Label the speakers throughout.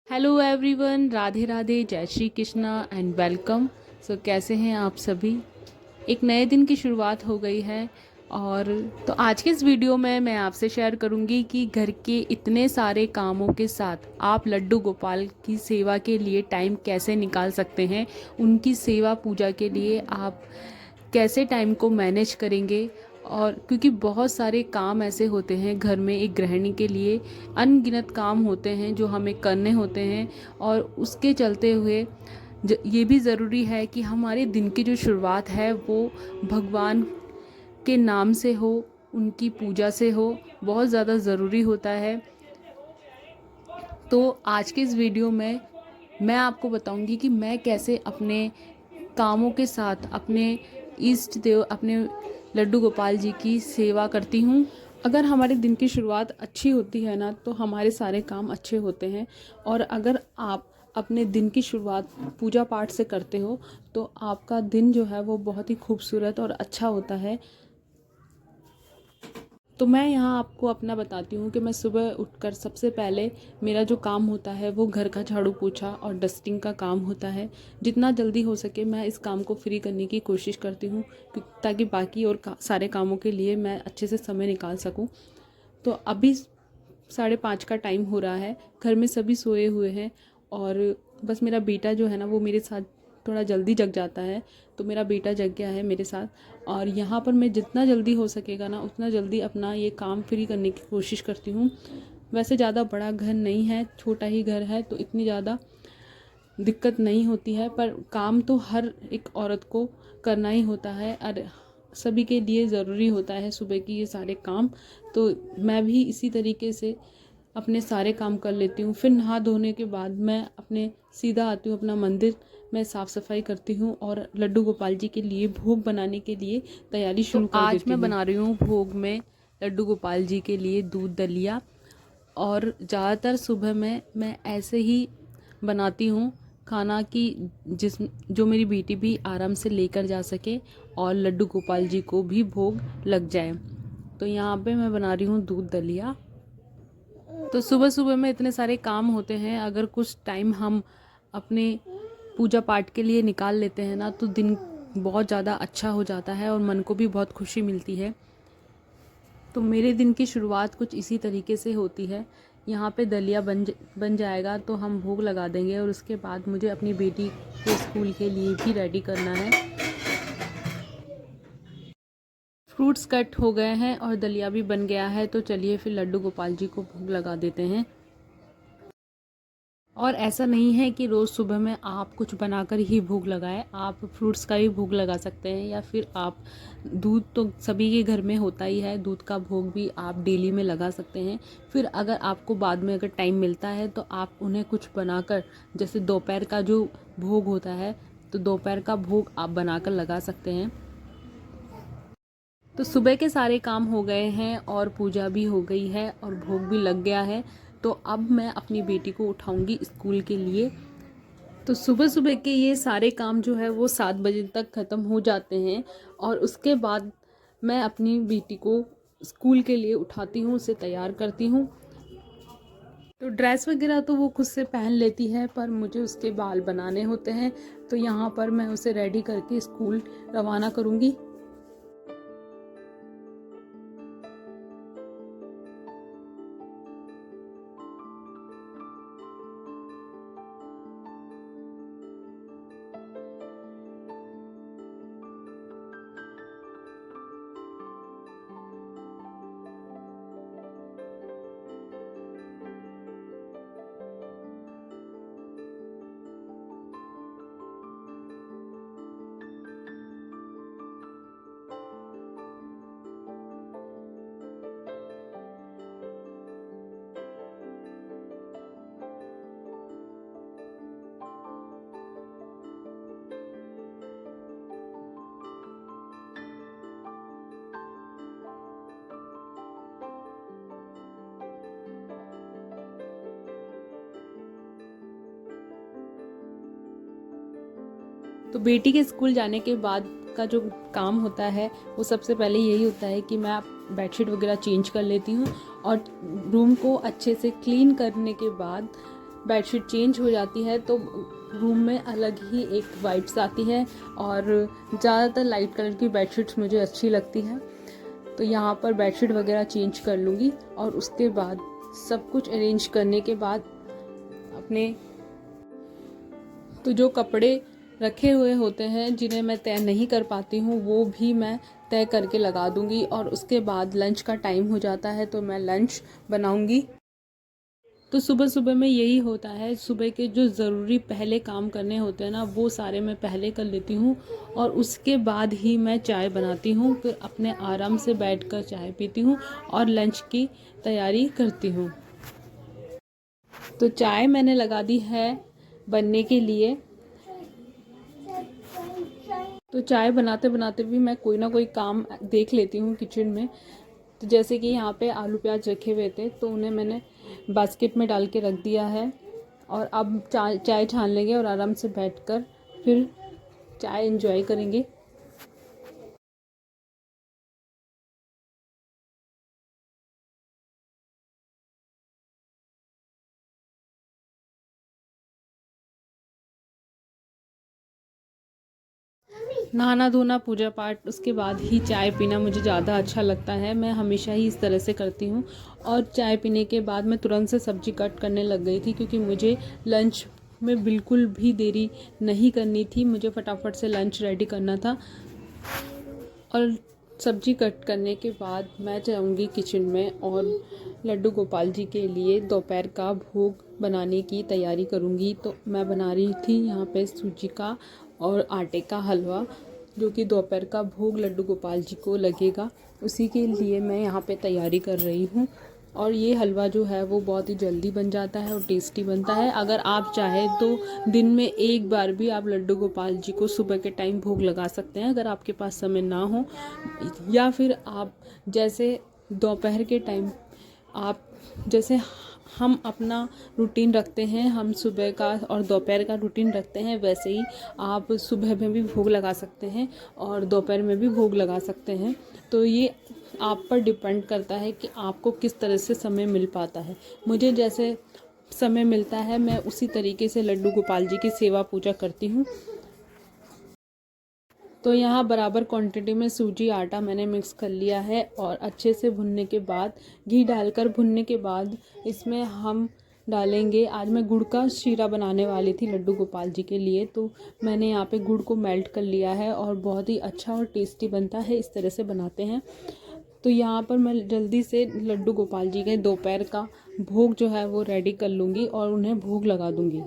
Speaker 1: Hello everyone, Radhe Radhe, जय Shri Krishna and welcome. कैसे हैं आप सभी। एक नए दिन की शुरुआत हो गई है। और तो आज के इस वीडियो में मैं आपसे शेयर करूंगी कि घर के इतने सारे कामों के साथ आप लड्डू गोपाल की सेवा के लिए टाइम कैसे निकाल सकते हैं। उनकी सेवा पूजा के लिए आप कैसे टाइम को मैनेज करेंगे। और क्योंकि बहुत सारे काम ऐसे होते हैं घर में, एक गृहिणी के लिए अनगिनत काम होते हैं जो हमें करने होते हैं। और उसके चलते हुए ये भी ज़रूरी है कि हमारे दिन की जो शुरुआत है वो भगवान के नाम से हो, उनकी पूजा से हो। बहुत ज़्यादा ज़रूरी होता है। तो आज के इस वीडियो में मैं आपको बताऊंगी कि मैं कैसे अपने कामों के साथ अपने इष्ट देव, अपने लड्डू गोपाल जी की सेवा करती हूँ। अगर हमारे दिन की शुरुआत अच्छी होती है ना, तो हमारे सारे काम अच्छे होते हैं। और अगर आप अपने दिन की शुरुआत पूजा पाठ से करते हो तो आपका दिन जो है वो बहुत ही खूबसूरत और अच्छा होता है। तो मैं यहाँ आपको अपना बताती हूँ कि मैं सुबह उठकर सबसे पहले मेरा जो काम होता है वो घर का झाड़ू पोछा और डस्टिंग का काम होता है। जितना जल्दी हो सके मैं इस काम को फ्री करने की कोशिश करती हूँ ताकि बाकी और सारे कामों के लिए मैं अच्छे से समय निकाल सकूँ। तो अभी 5:30 का टाइम हो रहा है, घर में सभी सोए हुए हैं और बस मेरा बेटा जो है ना वो मेरे साथ थोड़ा जल्दी जग जाता है। तो मेरा बेटा जग गया है मेरे साथ और यहाँ पर मैं जितना जल्दी हो सकेगा ना उतना जल्दी अपना ये काम फ्री करने की कोशिश करती हूँ। वैसे ज़्यादा बड़ा घर नहीं है, छोटा ही घर है, तो इतनी ज़्यादा दिक्कत नहीं होती है। पर काम तो हर एक औरत को करना ही होता है और सभी के लिए ज़रूरी होता है सुबह की ये सारे काम। तो मैं भी इसी तरीके से अपने सारे काम कर लेती हूँ। फिर नहा धोने के बाद मैं अपने सीधा आती हूँ अपना मंदिर में, साफ़ सफाई करती हूँ और लड्डू गोपाल जी के लिए भोग बनाने के लिए तैयारी शुरू कर देती हूँ। आज मैं बना रही हूँ भोग में लड्डू गोपाल जी के लिए दूध दलिया। और ज़्यादातर सुबह में मैं ऐसे ही बनाती हूँ खाना कि जो मेरी बेटी भी आराम से लेकर जा सके और लड्डू गोपाल जी को भी भोग लग जाए। तो यहाँ पे मैं बना रही हूँ दूध दलिया। तो सुबह सुबह में इतने सारे काम होते हैं, अगर कुछ टाइम हम अपने पूजा पाठ के लिए निकाल लेते हैं ना तो दिन बहुत ज़्यादा अच्छा हो जाता है और मन को भी बहुत खुशी मिलती है। तो मेरे दिन की शुरुआत कुछ इसी तरीके से होती है। यहाँ पे दलिया बन जाएगा तो हम भोग लगा देंगे और उसके बाद मुझे अपनी बेटी के स्कूल के लिए भी रेडी करना है। फ्रूट्स कट हो गए हैं और दलिया भी बन गया है, तो चलिए फिर लड्डू गोपाल जी को भोग लगा देते हैं। और ऐसा नहीं है कि रोज़ सुबह में आप कुछ बनाकर ही भोग लगाएं, आप फ्रूट्स का भी भोग लगा सकते हैं या फिर आप दूध तो सभी के घर में होता ही है, दूध का भोग भी आप डेली में लगा सकते हैं। फिर अगर आपको बाद में अगर टाइम मिलता है तो आप उन्हें कुछ बनाकर, जैसे दोपहर का जो भोग होता है तो दोपहर का भोग आप बनाकर लगा सकते हैं। तो सुबह के सारे काम हो गए हैं और पूजा भी हो गई है और भोग भी लग गया है। तो अब मैं अपनी बेटी को उठाऊंगी स्कूल के लिए। तो सुबह सुबह के ये सारे काम जो है वो 7 बजे तक ख़त्म हो जाते हैं और उसके बाद मैं अपनी बेटी को स्कूल के लिए उठाती हूँ, उसे तैयार करती हूँ। तो ड्रेस वगैरह तो वो खुद से पहन लेती है, पर मुझे उसके बाल बनाने होते हैं। तो यहाँ पर मैं उसे रेडी करके स्कूल रवाना करूँगी। तो बेटी के स्कूल जाने के बाद का जो काम होता है वो सबसे पहले यही होता है कि मैं बेडशीट वगैरह चेंज कर लेती हूँ और रूम को अच्छे से क्लीन करने के बाद बेडशीट चेंज हो जाती है तो रूम में अलग ही एक वाइब्स आती है और ज़्यादातर लाइट कलर की बेडशीट्स मुझे अच्छी लगती है। तो यहाँ पर बेडशीट वगैरह चेंज कर लूँगी और उसके बाद सब कुछ अरेंज करने के बाद अपने तो जो कपड़े रखे हुए होते हैं जिन्हें मैं तय नहीं कर पाती हूँ वो भी मैं तय करके लगा दूँगी। और उसके बाद लंच का टाइम हो जाता है तो मैं लंच बनाऊँगी। तो सुबह सुबह में यही होता है, सुबह के जो ज़रूरी पहले काम करने होते हैं ना वो सारे मैं पहले कर लेती हूँ और उसके बाद ही मैं चाय बनाती हूँ। फिर अपने आराम से बैठकर चाय पीती हूँ और लंच की तैयारी करती हूँ। तो चाय मैंने लगा दी है बनने के लिए। तो चाय बनाते बनाते भी मैं कोई ना कोई काम देख लेती हूँ किचन में। तो जैसे कि यहाँ पे आलू प्याज रखे हुए थे तो उन्हें मैंने बास्केट में डाल के रख दिया है और अब चाय छान लेंगे और आराम से बैठकर फिर चाय एंजॉय करेंगे। नहाना धोना पूजा पाठ उसके बाद ही चाय पीना मुझे ज़्यादा अच्छा लगता है। मैं हमेशा ही इस तरह से करती हूँ। और चाय पीने के बाद मैं तुरंत से सब्ज़ी कट करने लग गई थी क्योंकि मुझे लंच में बिल्कुल भी देरी नहीं करनी थी। मुझे फटाफट से लंच रेडी करना था। और सब्ज़ी कट करने के बाद मैं जाऊँगी किचन में और लड्डू गोपाल जी के लिए दोपहर का भोग बनाने की तैयारी करूँगी। तो मैं बना रही थी यहाँ पे सूजी का और आटे का हलवा जो कि दोपहर का भोग लड्डू गोपाल जी को लगेगा, उसी के लिए मैं यहाँ पे तैयारी कर रही हूँ। और ये हलवा जो है वो बहुत ही जल्दी बन जाता है और टेस्टी बनता है। अगर आप चाहें तो दिन में एक बार भी आप लड्डू गोपाल जी को सुबह के टाइम भोग लगा सकते हैं अगर आपके पास समय ना हो, या फिर आप जैसे दोपहर के टाइम आप जैसे हम अपना रूटीन रखते हैं, हम सुबह का और दोपहर का रूटीन रखते हैं, वैसे ही आप सुबह में भी भोग लगा सकते हैं और दोपहर में भी भोग लगा सकते हैं। तो ये आप पर डिपेंड करता है कि आपको किस तरह से समय मिल पाता है। मुझे जैसे समय मिलता है मैं उसी तरीके से लड्डू गोपाल जी की सेवा पूजा करती हूँ। तो यहाँ बराबर क्वांटिटी में सूजी आटा मैंने मिक्स कर लिया है और अच्छे से भुनने के बाद घी डालकर भुनने के बाद इसमें हम डालेंगे, आज मैं गुड़ का शीरा बनाने वाली थी लड्डू गोपाल जी के लिए, तो मैंने यहाँ पे गुड़ को मेल्ट कर लिया है और बहुत ही अच्छा और टेस्टी बनता है, इस तरह से बनाते हैं। तो यहाँ पर मैं जल्दी से लड्डू गोपाल जी के दोपहर का भोग जो है वो रेडी कर लूँगी और उन्हें भोग लगा दूँगी।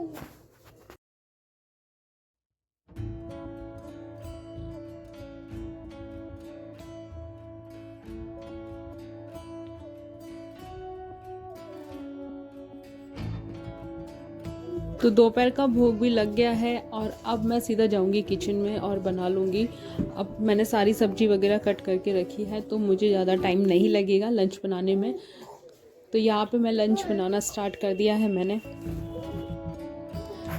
Speaker 1: तो दोपहर का भोग भी लग गया है और अब मैं सीधा जाऊंगी किचन में और बना लूँगी। अब मैंने सारी सब्जी वगैरह कट करके रखी है तो मुझे ज़्यादा टाइम नहीं लगेगा लंच बनाने में। तो यहाँ पे मैं लंच बनाना स्टार्ट कर दिया है मैंने।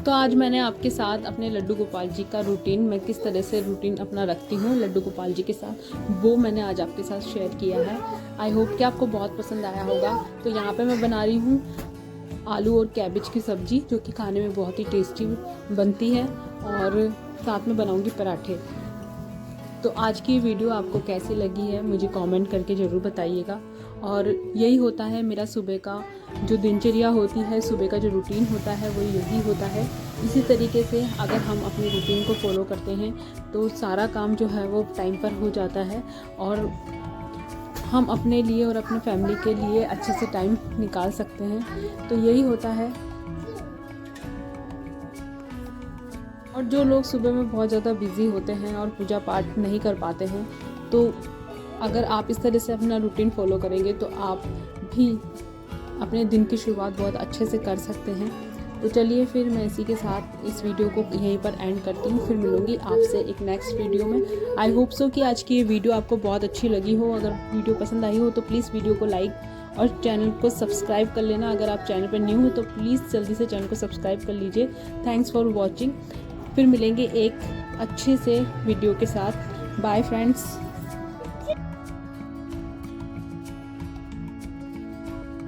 Speaker 1: तो आज मैंने आपके साथ अपने लड्डू गोपाल जी का रूटीन, मैं किस तरह से रूटीन अपना रखती हूँ लड्डू गोपाल जी के साथ, वो मैंने आज आपके साथ शेयर किया है। आई होप कि आपको बहुत पसंद आया होगा। तो यहाँ पे मैं बना रही हूँ आलू और कैबेज की सब्ज़ी जो कि खाने में बहुत ही टेस्टी बनती है और साथ में बनाऊंगी पराठे। तो आज की वीडियो आपको कैसी लगी है मुझे कमेंट करके ज़रूर बताइएगा। और यही होता है मेरा सुबह का जो दिनचर्या होती है, सुबह का जो रूटीन होता है वो यही होता है। इसी तरीके से अगर हम अपनी रूटीन को फॉलो करते हैं तो सारा काम जो है वो टाइम पर हो जाता है और हम अपने लिए और अपने फैमिली के लिए अच्छे से टाइम निकाल सकते हैं। तो यही होता है। और जो लोग सुबह में बहुत ज़्यादा बिज़ी होते हैं और पूजा पाठ नहीं कर पाते हैं, तो अगर आप इस तरह से अपना रूटीन फॉलो करेंगे तो आप भी अपने दिन की शुरुआत बहुत अच्छे से कर सकते हैं। तो चलिए फिर मैं इसी के साथ इस वीडियो को यहीं पर एंड करती हूँ। फिर मिलूँगी आपसे एक नेक्स्ट वीडियो में। आई होप सो कि आज की ये वीडियो आपको बहुत अच्छी लगी हो। अगर वीडियो पसंद आई हो तो प्लीज़ वीडियो को लाइक और चैनल को सब्सक्राइब कर लेना। अगर आप चैनल पर न्यू हो तो प्लीज़ जल्दी से चैनल को सब्सक्राइब कर लीजिए। Thanks for watching. फिर मिलेंगे एक अच्छे से वीडियो के साथ। Bye friends.